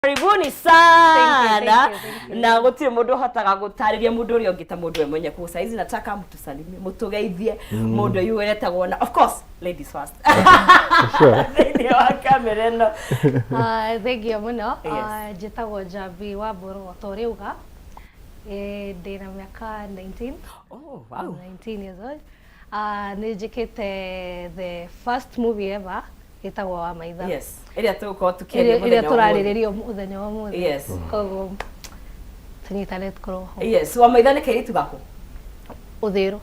Karibuni sana. Na gutire mundu hotaga gutariria mundu uri ongita mundu mwenye ku saizi nataka mtusalimie mutugeithie mundu yuretagwo na of course ladies first. Sure. Ni wa kamera no. Thank you muno. Njitagwo Jabi wa Boro toriuga. Ndina miaka 19. Oh wow. 19 years old. Nijikite the first movie ever. Itagwo wa maitha. Yes. Iria tuko tukiria muthenya. Iria turariririo muthenya wa muthi. Yes. Kogo tunyitane tukoro. Yes. Wa maitha ni kairitu gako. Uthiru.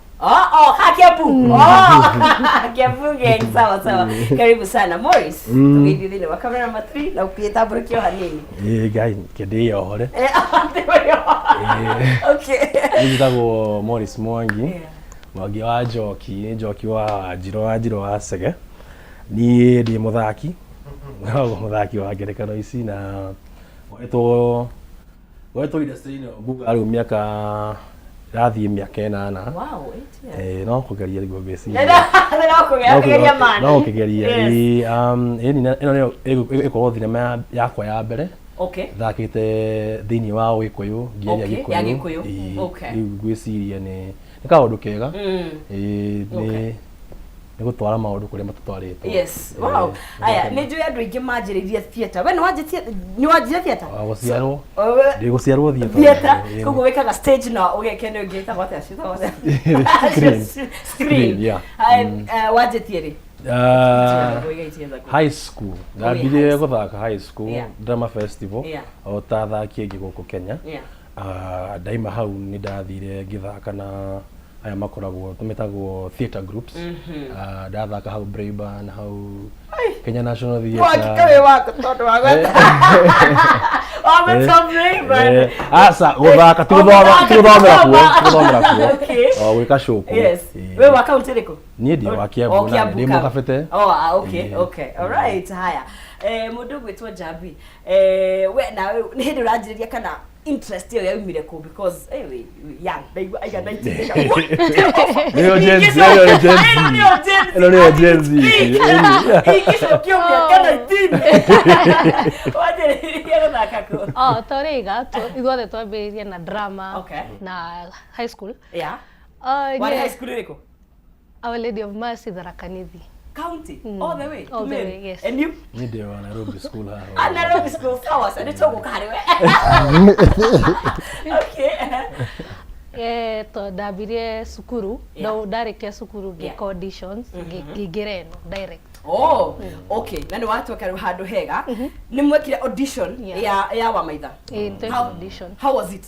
Hakiapu. Hakiapu gang sawa sawa. Karibu sana Morris. Tugithi thini wa camera number 3 na upieta burukio hanini. Guy kedi hore. Okay. Nitagwo Morris Mwangi. Mwangi wa Njoki wa Njiro wa Sege. Ni ndi muthaki. Muthaki wa ngerekano ici na weto industry no buga ru miaka rathi miaka 8. Wow, 8 years. No kugeria rigo besi. No kugeria man. No kugeria. Ino iko thinema yakwa ya mbere. Okay. Thakite thini wa Gikuyu, ngeria Gikuyu. Okay. Gwiciria ni kaundu kega. Ni gutwara maundu kuria matutwarite. Yes. Wow. Aya, ni njui andu ingi manjiririe theater. We ni wanjire theater? Guciarwo. Ndi guciarwo theater. Koguo wekaga stage na ugekene ungita wate ashita wate. Screen. Yeah. Wanjitie ri? High school. Ndambire guthaka high school drama festival. O ta thaki ingi guku Kenya. Daima hau ni ndathire ngithaka na aya makoragwo tumetagwo theater groups. Ndathaka hau Brayburn, hau Kenya National Theatre. Wakawe wako tondu wa gweta. Brayburn. Asa guthaka tuthomera kuo. Gwika show. Yes. We wa county riko? Nie ndi wa Kiambu na ndi mukabete. Okay. All right. Haya. Mundu gwitwo Jabi. We na ni hindi uranjiriria kana interest yo yaumire ku because young I got 19. Leo Gen Z. Ikisho kio miaka 19. Wajiriria na kako. Toriga igothe twambiririe na drama na high school. Yeah. What high school riko? Our Lady of Mercy Tharakanithi. County all the way. All the way, yes. And you? Ni ndio Nairobi school ha. Nairobi school sawa sana nitogo kare we. Okay. To dabirie sukuru, no direct sukuru ge auditions, gigireno direct. Okay. Nani watu wakaru hado hega. Ni mwekire audition ya wa maitha. Audition. How was it?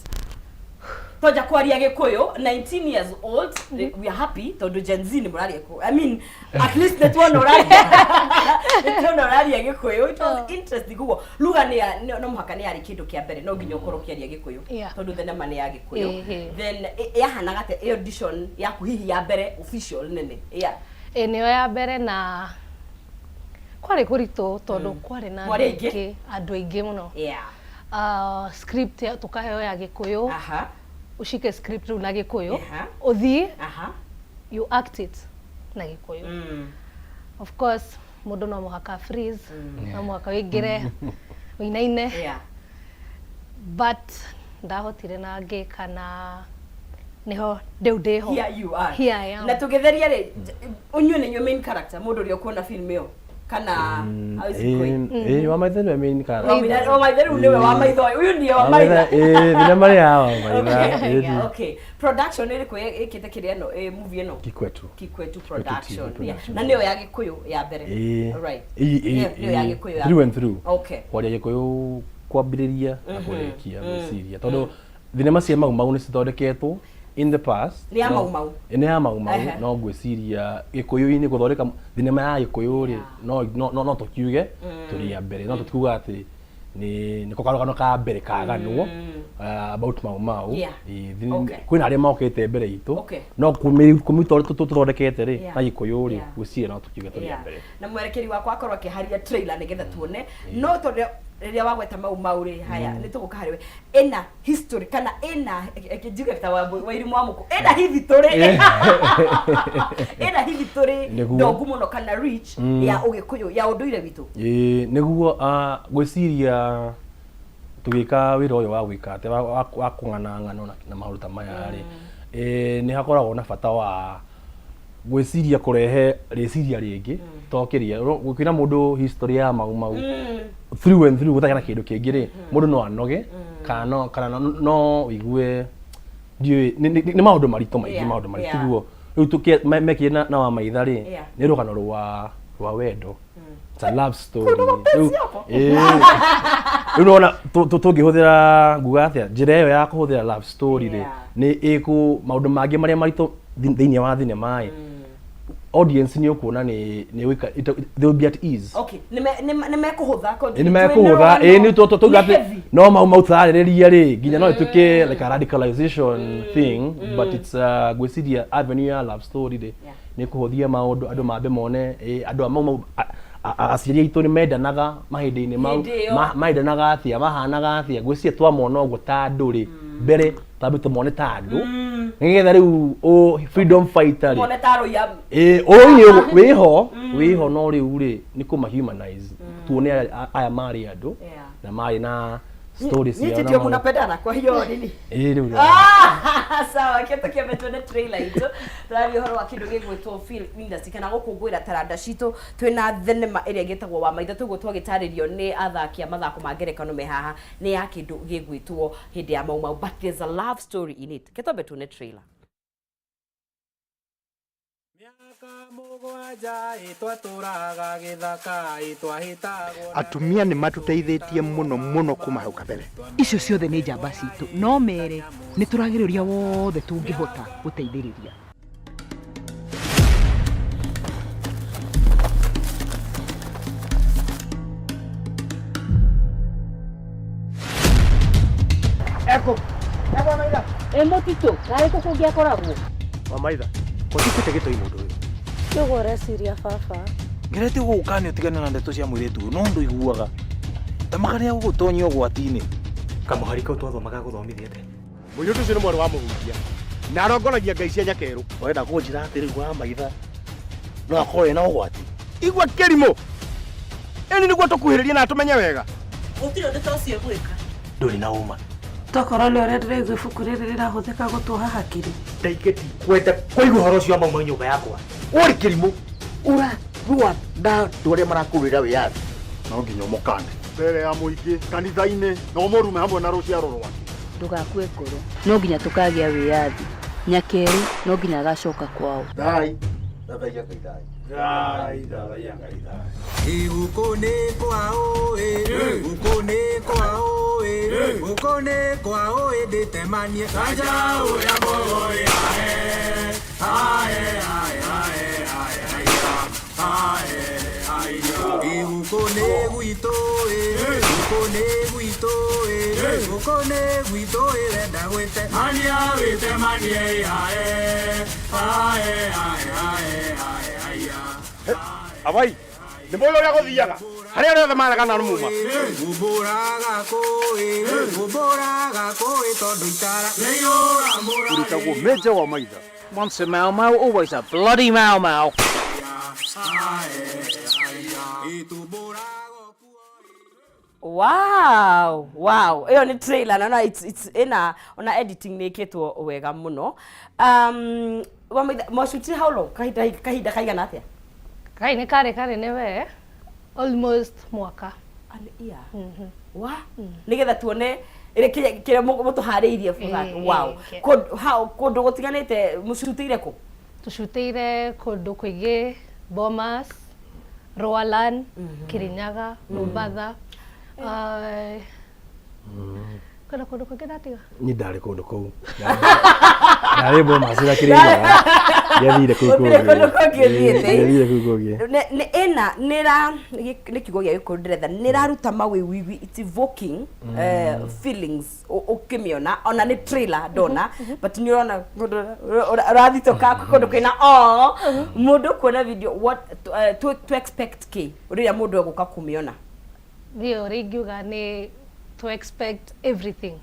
Toja kwaria Gikuyu, 19 years old, we are happy tondu Gen Z ni murari ko. I mean, at least that one already. That one already Gikuyu. It was interesting kugo. Lugha ni no muhaka ni ari kindu kia mbere no nginya ukorokia Gikuyu. Tondu thenema ni ya Gikuyu. Then yahana gate audition ya kuhihi ya mbere official nene. Niyo ya mbere na kwari kurito tondu kwari na andu aingi muno. Script tukaheo ya Gikuyu. Ushike script na Gikuyu. Uthi. You act it na Gikuyu. Of course, mundu no muhaka freeze, no muhaka wigire winaine. But ndahotire na ngika na niho ndeudeho. Here you are. Here I am. Na tugetheria ri unyu ni your main character mundu uri okuona film yo. Kana how is it going? Wa maitha ni main character. Wa maitha ni wa maitha. Uyu ni wa maitha. Thina mari ya wa maitha. Okay. Production iri kwa ikite kiria no movie no. Kikwetu production. Na niyo ya Gikuyu ya mbere. Right. Niyo ya Gikuyu. Through and through. Okay. Kwaria Gikuyu kwambiriria na kurekia gwiciria. Tondu thinema cia mau ni cithondeketwo in the past. Ni ya mau. Ni ya mau no gwiciria Gikuyu-ini guthondeka thinema ya Gikuyu ri no tukiuge turi ya mbere no tukuga ati ni kokarugano ka mbere kaganwo about mau kwina aria mokete mbere itu no kumito tuthondekete ri na Gikuyu ri gwiciria no tukiuge turi ya mbere na mwerekeri wakwa akorwo akiharia trailer nigetha tuone no tondu riria wagweta mau ri haya ni tuguka we ena history kana ena kijuga ta wa irimu wa muko ena hivi tore ndogu muno kana reach ya Ugikuyu ya unduire witu niguo gwiciria tugika wira uyu wa gwika ate wa kung'ana ng'ano na maruta maya ri ni hakoragwo na bata wa gwiciria kurehe reciria ringi tokiria gwikira mundu history ya mau through and through gutagera kindu kingi ri mundu no anoge kana no igue ni maundu marito maingi maundu marituo riu tukie na wa maitha ri ni rugano rwa wendo. It's a love story. Unaona tungihũthĩra nguga atia njĩra ĩyo ya kũhũthĩra love story ri ni iku maundu mangi maria marito thiini wa thinema audience ni ukuona ni wika they will be at ease. Okay, nime kuhutha ni tugati no mautharĩrĩria ri nginya no ituke like a radicalization thing but it's gwiciria avenue ya love story ri ni kuhuthia maundu andu mambe mone andu amau aciari aitu ni mendanaga mahindi-ini mau maendanaga atia mahanaga atia gwiciria twamona uguo ta andu ri mbere tambe tumone ta andu nigetha riu freedom fighter ri mone ta roya wiho no riu ri ni kuma humanize tuone aya mari andu na mari na stories ya ndio mnapendana kwa hiyo nini riu sawa kitu kimetone trailer ito tari horo wa kindu gigwitwo film industry kana gukungwira taranda cito twina thenema iria gitagwo wa maitha tugo twagitaririo ni athaki a mathako ma ngerekano me haha ni ya kindu gigwitwo hindi ya mau but there's a love story in it kitombe tune trailer. Atumia ni matuteithĩtie muno kuma hau kabere. Icio ciothe nĩ njamba citũ no mere nĩ tũragĩrĩria wothe tũngĩhota gũteithĩrĩria. Eko maitha Motito nare kũkũngia koragwo maitha kotipite gĩtoi mũndũ ũyũ Kĩguo reciria baba. ngerete gũka nĩ ũtigane na ndeto cia mũirĩtu no ndũ iguaga tamakania gũgũtonya ũgwati-inĩ kamuhari kau twathomaga gũthomithia ate mũirĩtu ũcio nĩ mwarĩ wa mũhunjia na arongoragia ngai cia nyakerũ wenda kũnjĩra atĩ rĩu wa maitha no akorwo ena ũgwati igua kĩrimũ ĩni nĩguo tũkuhĩrĩrie na tũmenye wega gũtirĩ ũndũ ta ũcio gwĩka ndũrĩ na ũma tokorwo nĩ ũrĩa ndĩraigua ibuku rĩrĩ rĩrahũthĩka gũtũha hakiri ndaikĩti kwenda kũigua ũhoro ũcio mauma nyũmba yakwa ũrĩ kĩrimũ ũrarua na andũ arĩa marakũrĩra wĩyathi no nginya ũmũkande mbere ya mũingĩ kanitha-inĩ no mũrume hamwe na rũciaro rwake ndũgakue ngoro no nginya tũkagĩa wĩyathi nyakerũ no nginya agacoka kwao thai thathaia ngai thai thathaia ngai thai Guko nĩ kwao guko nĩ kwao guko nĩ kwao ndĩtemanie kanja ũrĩa mbogo yahe guko nĩ gwitũ guko nĩ gwitũ wenda gwĩtemania wĩtemanie yahe abai nĩ mũĩ ũrĩa gũthiaga harĩa arĩa othe maragana nĩ muma gumbũraga kũĩ tondũ itara nĩyũra ũrutagwo meja wa maitha Once a mau mau, always a bloody mau mau. Wow iyo ni trailer na it's ina ona editing neketwo wega muno mwashuti how long kahida kaigana atia Kai nĩ kare newe almost mwaka wa nigetha tuone kire mutuhariirie wow kundu gutiganite mushutire ku tushutire kundu kuingi Bomas Roalan Kirinyaga Mombasa kana kundu kuingi ndatiga ni ndari kundu kuu ndari Bomas ira Kirinyaga yathire kugogie ne ena nira nikigo gya gikundiretha niraruta mawiwi it's evoking feelings ukimiona ona ni trailer dona but ni ona radito ka kundu kina mundu kuona video what to expect ki uria mundu aguka kumiona ndio rigiuga ni to expect everything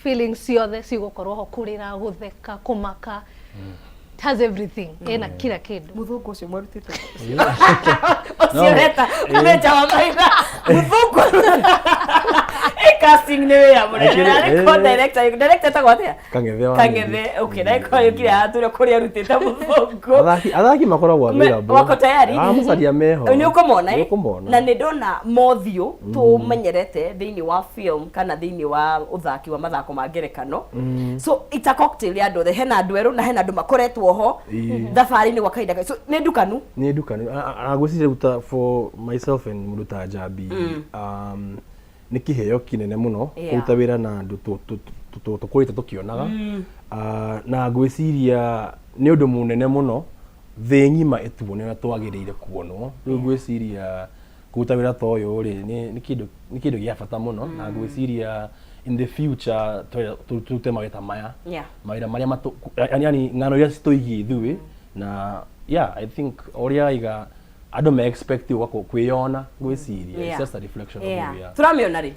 feelings ciothe cigukorwo ho kurira gutheka kumaka it has everything ena kila kindu muthungu ucio mwarutite ucio reta meja wa maitha muthungu acting ni wira munene ko director tagwatia Kangethe okay na ko yukire ature kuri arutite muthongo athaki makoragwo available wako tayari mucaria meho ni ukomona na ni ndona mothio tumenyerete thiini wa film kana thiini wa uthaki wa mathako ma ngerekano so it's a cocktail ya ndothe hena andu eru na hena andu makoretwo ho thabari ni wakaida so ni ndukanu agwiciria ruta for myself and muruta Jabi ni kiheo kinene muno kuruta wira na andu tukurite tukionaga na ngwiciria ni undu munene muno thi ngima etuone na twagirire kuonwo riu ngwiciria kuruta wira to uyu ri ni kindu gia bata muno na ngwiciria in the future turute mawita maya mawira maria yani ngano iria citoigi ithui na I think oria iga ado me expect wako kwiona ngwiciria it's just a reflection of who we are turamiona ri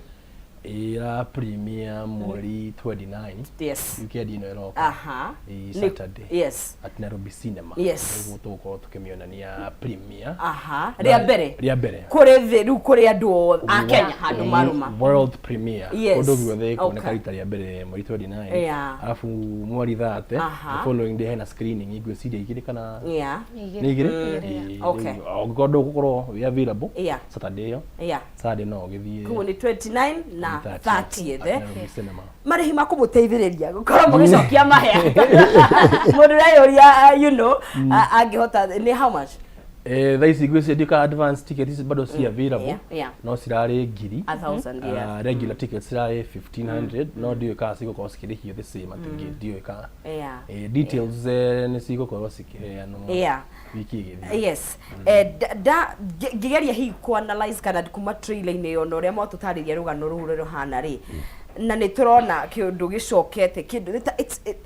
ira premier mweri 29 yes weekend ino ero Saturday yes at Nairobi Cinema yes tuko tukimionania premier ria mbere kuri thiru kuri andu a Kenya handu maruma world premiere undu guothe ko nekarita ria mbere mweri 29 alafu mweri 30 the following day hena screening igwiciria igiri kana ni igiri okay gondo gukorwo we available Saturday yo Saturday no githie ku ni 29 na 30th marihi makumuteithiriria gukorwo mugicokia mahya mundu rayoria you know angihota ni how much thaisi gwiciria ndika advance tickets bado si available no cirari ngiri 1000 regular tickets cirari 1500 no dio ka siko ko sikirihio the same atingi dio ka details ni siko ko sikiheano wiki igithia yes gigeria hi ku analyze kana kuma trailer ine yo no ria mo tutariria rugano ruru ruhana ri na ni turona kindu gicokete kindu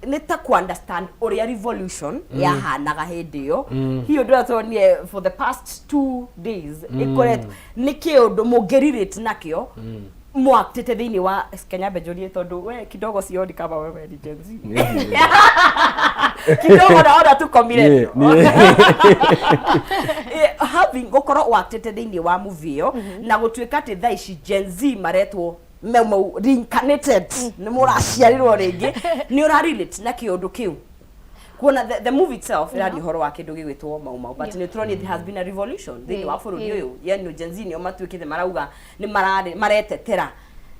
ni ta ku understand oria revolution ya hanaga hindi yo hiyo ndatonie for the past 2 days ikoretwo ni kindu mugeririte nakio mwakitete thiini wa Kenya bejorie tondu we kidogo sioni kama wewe ni Gen Z kidogo naona tu komire having gukoro wakitete thiini wa movie yo na gutuika ati thaici Gen Z maretwo reincarnated ni muraciarirwo ringi ni ura relate na kiundu kiu kuona the movie itself irari horo wa kindu gigwitwo mauma but ni turoni there has been a revolution thini wa bururi uyu yani Gen Z ni matwikite marauga ni maretetera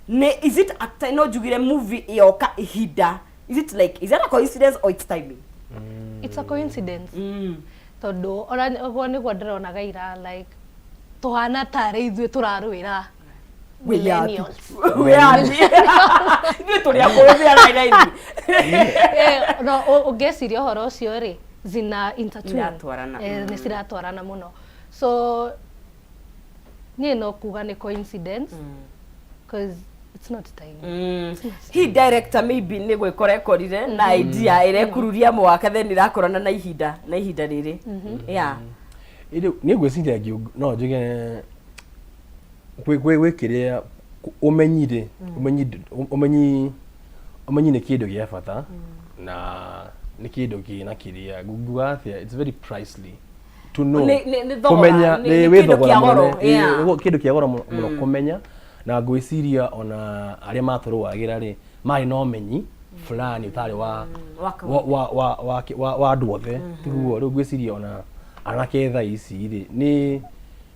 ne is it actor no jugire movie yoka ihinda is it like is that a coincidence or it's timing it's a coincidence todo ora ni gwadrona gaira like tuhana tare ithu turarwira millennials we are ni turia kuthia raini no ugesirio horo ucio ri zina intertwine ni ciratwarana muno so ni no kuga ni coincidence because it's not time he director maybe ni gwikora ekorire na idea irekururia mwaka then irakorana na ihinda riri ni gwiciria no njuge gwikiria umenyire umenyi ni kindu gia bata na ni kindu kina kiria nguga atia it's very pricely to know kumenya ni withogora muno kindu kia gora muno kumenya na ngwiciria ona aria maturwagira ri mari no menyi fulani utari wa andu othe tiguo riu ngwiciria ona anake tha ici ri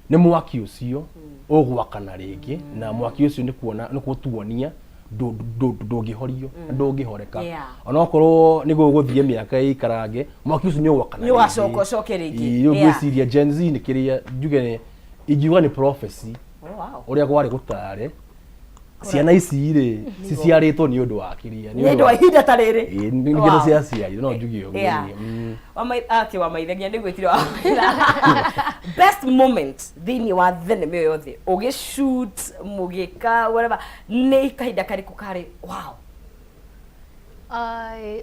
ni mwaki ucio ugwakana ringi na mwaki ucio ni kuona ni kutuonia ndungihorio ndungihoreka ona okorwo ni guguthie miaka ikarange mwaki ucio ni ugwakana ni wacokocoke ringi ngwiciria Gen Z ni kiria njuge igiuga ni prophecy uria gwari gutare ciana ici ri ciciaritwo ni undu wa kiria ni undu wa ihinda ta riri ni nginya cia ciari no njuge wa maithagia ni gwitiro best moment thini wa thenema yothe ugishoot mugika whatever ni kahinda kariku kari wow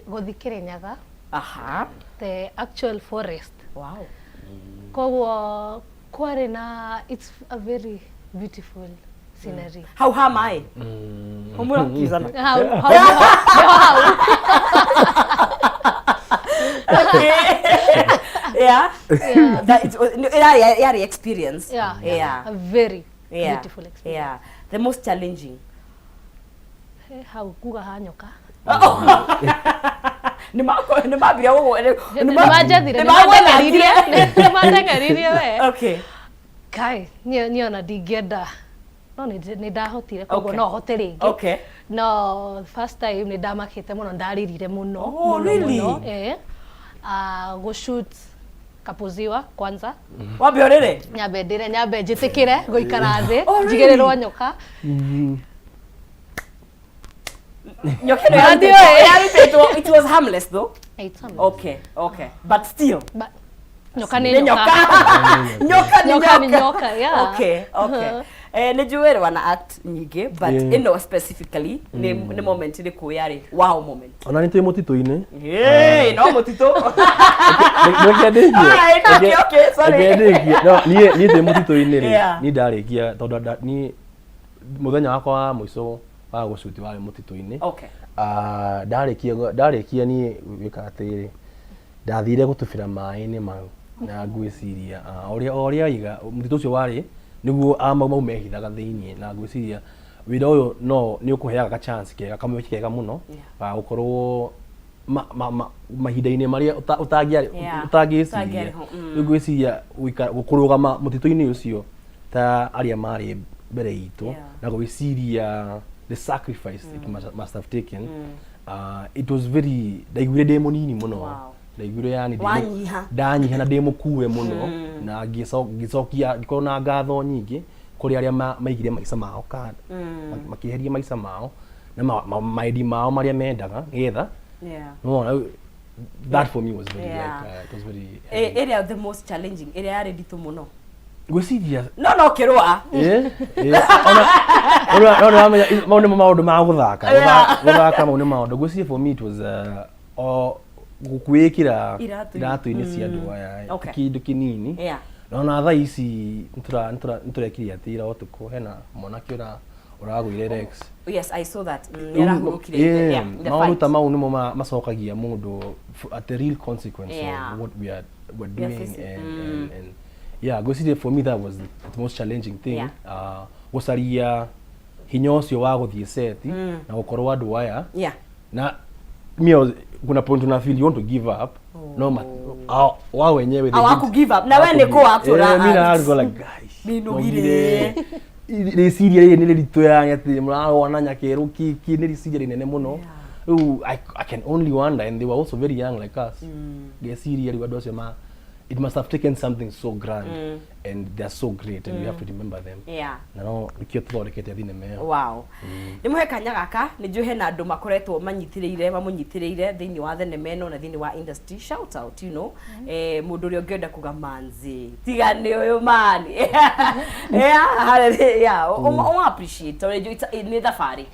gothikire nyaga the actual forest wow koguo kwari na it's a very beautiful scenery how am I humura kizana how that it's yeah experience a very beautiful experience the most challenging hau kuga hanyoka Ni mabira wogo ni majathire ni matengeririe we okay kai niona ndingĩenda no nĩ ndahotire koguo no hote rĩngĩ okay no first time nĩ ndamakĩte mũno ndaririre mũno mũno gũshoot kapuziwa kwanza wambe orere nyambe njĩtĩkĩre gũikara thĩ njigĩrĩrwo nyoka nyoka it was harmless though okay but still nyoka nĩ nyoka nyoka yeah okay nĩ njũĩ wana act nyingĩ but ino specifically nĩ moment ĩrĩkũ yarĩ wow moment ona nĩ twĩ mũtitũ-inĩ no mũtitũ okay sorry niĩ twĩ mũtitũ-inĩ rĩ niĩ ndarĩkia tondũ niĩ mũthenya wakwa wa mũico wa gũcuti warĩ mũtitũ-inĩ okay ndarĩkia niĩ gwĩka atĩrĩ ndathire gũtubĩra maĩ-inĩ mau na ngwĩciria ũrĩa iga mũtitũ ũcio warĩ nĩguo mau mehithaga thĩiniĩ na ngwĩciria wĩra ũyũ no nĩ ũkũheaga ka chance kega kamwe kega mũno ga gũkorwo mahinda-inĩ marĩa ũtangĩciria ngwĩciria kũrũgama mũtitũ-inĩ ũcio ta arĩa marĩ mbere itũ na gwĩciria the sacrifice it must have taken it was very ndaiguire ndĩ mũnini mũno ndaiguire yani ndanyiha na ndĩ mũkuwe mũno na ngĩcokia ngĩkorwo na ngatho nyingĩ kũrĩ arĩa maigire maica mao makĩheria maica mao na maidi mao marĩa mendaga nĩgetha that for me was very it was very area the most challenging area yarĩ nditũ mũno gwĩciria no kĩrũa ona mau nĩ maũndũ ma gũthaka mau nĩ maũndũ gwĩciria for me it was gũkwĩkĩra iratũ-inĩ cia andũ aya kĩndũ kĩnini na thaa ici nĩtũrekire atĩ ira ũtukũ hena mwanake ũragũire Rex. Yes, I saw that. Maũndũ ta mau nĩmo macokagia mũndũ at the real consequence of what we are doing and yeah, gwĩciria for me that was the most challenging thing gũcaria hinya ũcio wa gũthiĩ set na gũkorwo andũ aya na kuna point una feel you want to give up no wao wenyewe hawaku give up na wewe niko aktora mimi na algo like guys minugire rĩciria rĩrĩ nĩ rĩritũ yani atĩ mũraona nyakerũ kiki nĩ rĩciria rĩnene mũno I can only wonder and they were also very young like us ngeciria rĩu andũ acio it must have taken something so grand and they're so great and we have to remember them no nikio tũthondekete thinema ĩyo wow nĩ mũhe kanya gaka nĩ njũĩ hena andũ makoretwo mamũnyitĩrĩire thĩinĩ wa thinema ĩno na thĩinĩ wa industry shout out you know mũndũ ũrĩa ũngĩenda kuga manzi tiga nĩ ũyũ mani appreciate nĩ thabarĩ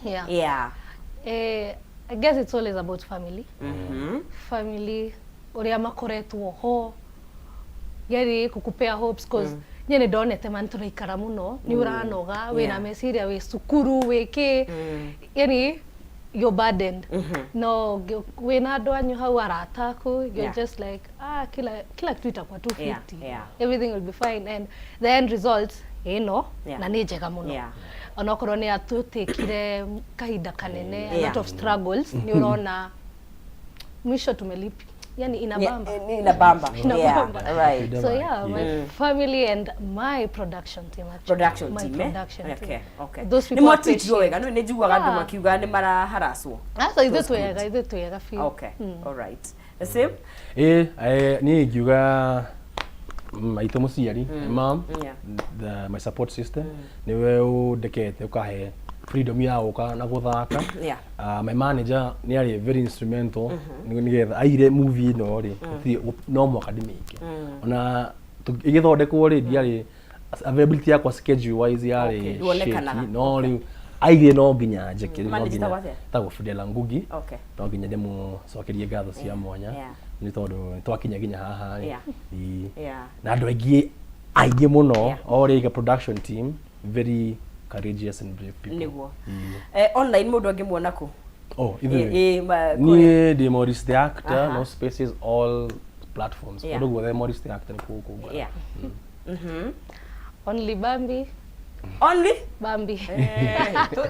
I guess it's always about family family ũrĩa makoretwo ho geri kukupea hopes cause nyene ndonete man turaikara muno ni uranoga wina meciria we sukuru wiki yani you're burdened no wina andu anyu hau arataku you're just like kila kitu itakuwa 250 everything will be fine and the end result na ni njega muno onokorwo ni atutikire kahinda kanene a lot of struggles ni urona mwisho tumelipi yani inabamba right so my family and my production team okay those people ni motitio wega no nĩnjiguaga andũ makiuga nĩ maraharacwo ithe twega feel okay all right the same niĩ ngiuga maitũ mũciari mom my support system niwe ũndekete ũkahe freedom ya gũka na gũthaka my manager nĩ ari very instrumental nĩgetha aire movie ĩno rĩ no mwaka ndĩmĩike ona igĩthondekwo rĩ ndiarĩ availability yakwa schedule wise yarĩ no rĩu aire no nginya njeke no nginya tagwo Fidela Ngugi no nginya ndĩmũcokerie ngatho cia mwanya nĩ tondũ twakinya nginya haha na andũ aingĩ mũno orĩga production team very courageous and brave people niguo online mundu angĩmuona ku niĩ ndĩ Maurice the actor no spaces all platforms ndugu the Maurice the actor nĩ kuku only Bambi Only Bambi.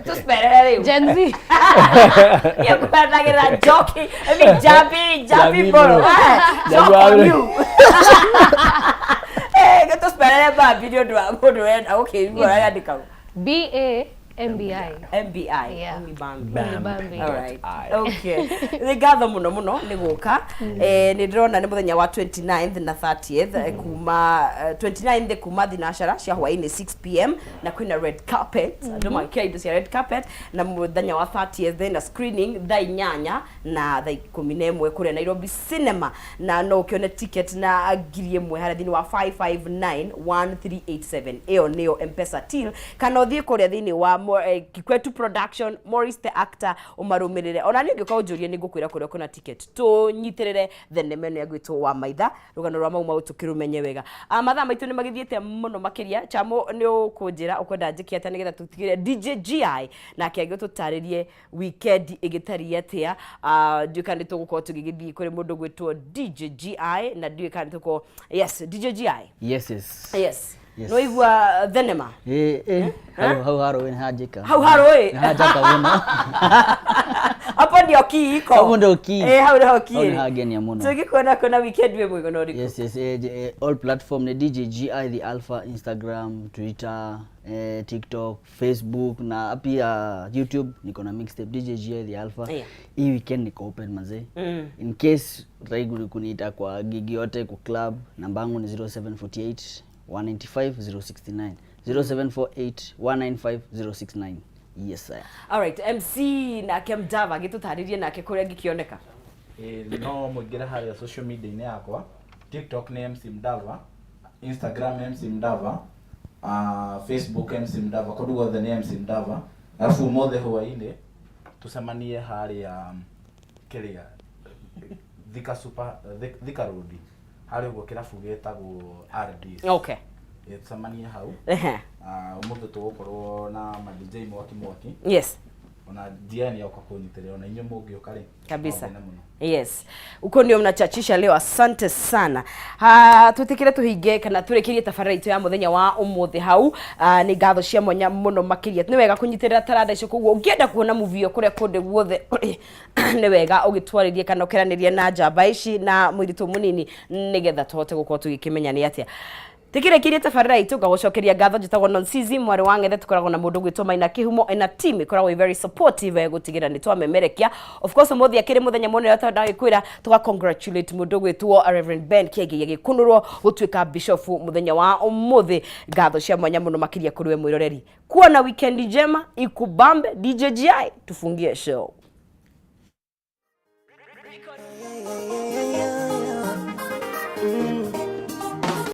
To spare leo. Gen Z. Ya kupenda gira jockey. I mean jumping bro. Jump you. To spare Bambi ndio ndo okay, bora andika. MBI. Yeah. Only Bambi. Bambi. All right. Okay. Nigatho muno ni guka. Ni ndrona ni muthenya wa 29th na 30th kuma 29th kuma thinashara cia hwaini 6 pm na kwina red carpet. Ndo makia indo cia red carpet na muthenya wa 30th na screening thaa 8 na thaa 11 kule Nairobi Cinema na no ukione ticket na ngiri ĩmwe harĩa thini wa 5591387. Eo neo M-Pesa till kana uthie kule thini wa Kikwetu Production, Morris the actor umarumirire. Ona ni ngiko ujurie ni ngukwira kuria kuna ticket. Tu nyitirire thenema ino yagwitwo wa maitha rugano rwa mauma utukirumenye wega. Mathaa maitu ni magithiete muno makiria chamo ni ukunjira ukwenda njiki ata nigetha tutigire DJ GI na kiagio tutaririe weekend igitari atia. Ndikandi tuguko tugigithii kuri mundu gwitwo DJ GI na ndikandi tuko yes DJ GI. Yes. No igwa thenema. Hau haro ni hajika. Hau haro hajaka muno. Hapo ndio kiiko. Hapo ndio ki. Hau ndio ki. Ni hagenia muno. Tukikona kuna weekend we mwigo no riko. Yes. All platform ni DJ GI the Alpha, Instagram, Twitter, TikTok, Facebook na pia YouTube niko na mixtape DJ GI the Alpha. Hii weekend niko open mazee. In case raiguli kuniita kwa gigi yote ku club, namba yangu ni 0748 195 069 0748 195 Yes sir. All right, MC na Kemdava gitutaririe nake kuria gikioneka. No mugira haria social media ine yakwa. TikTok ni MC Mdava, Instagram MC Mdava, Facebook MC Mdava, kodugo the name MC Mdava. Alafu mothe hwaine tusemanie haria kelia Thika Road. Hari ugo kirafu getagwo RDs. Okay. Tusemanie hau. Umuthi tugukorwo na ma DJ mwaki. Yes. Ona diani yako kunyitire ona inyo mugi ukari kabisa. Yes. Uko ndio mnachachisha leo, asante sana. Tutikire tuhinge kana turekirie tabarĩra itu ya muthenya wa umuthi hau. Ni ngatho cia mwanya muno makiria. Ni wega kunyitirira taranda icio koguo ungienda kuona movie kuria kunde guothe. Ni wega ugitwaririe kana ukiranirie na njamba ici na mwiritu munini nigetha tuhote gukorwo tugikimenya ni atia. Tikire kirie tabarĩra itu ngagucokeria ngatho njitagwo Nonsizi mwari wa Ng'ethe tukoragwo na mundu gwitwo Maina Kihumo ena team ikoragwo very supportive gutigira ni twamemerekia. Of course muthi akiri muthenya munene atandaga kwira tuga congratulate mundu gwitwo Reverend Ben Kiege gikunurwo gutwika bishop muthenya wa umuthi. Ngatho cia mwanya muno makiria kuri we mwiroreri. Kuona weekend njema ikubambe. DJ GI tufungie show.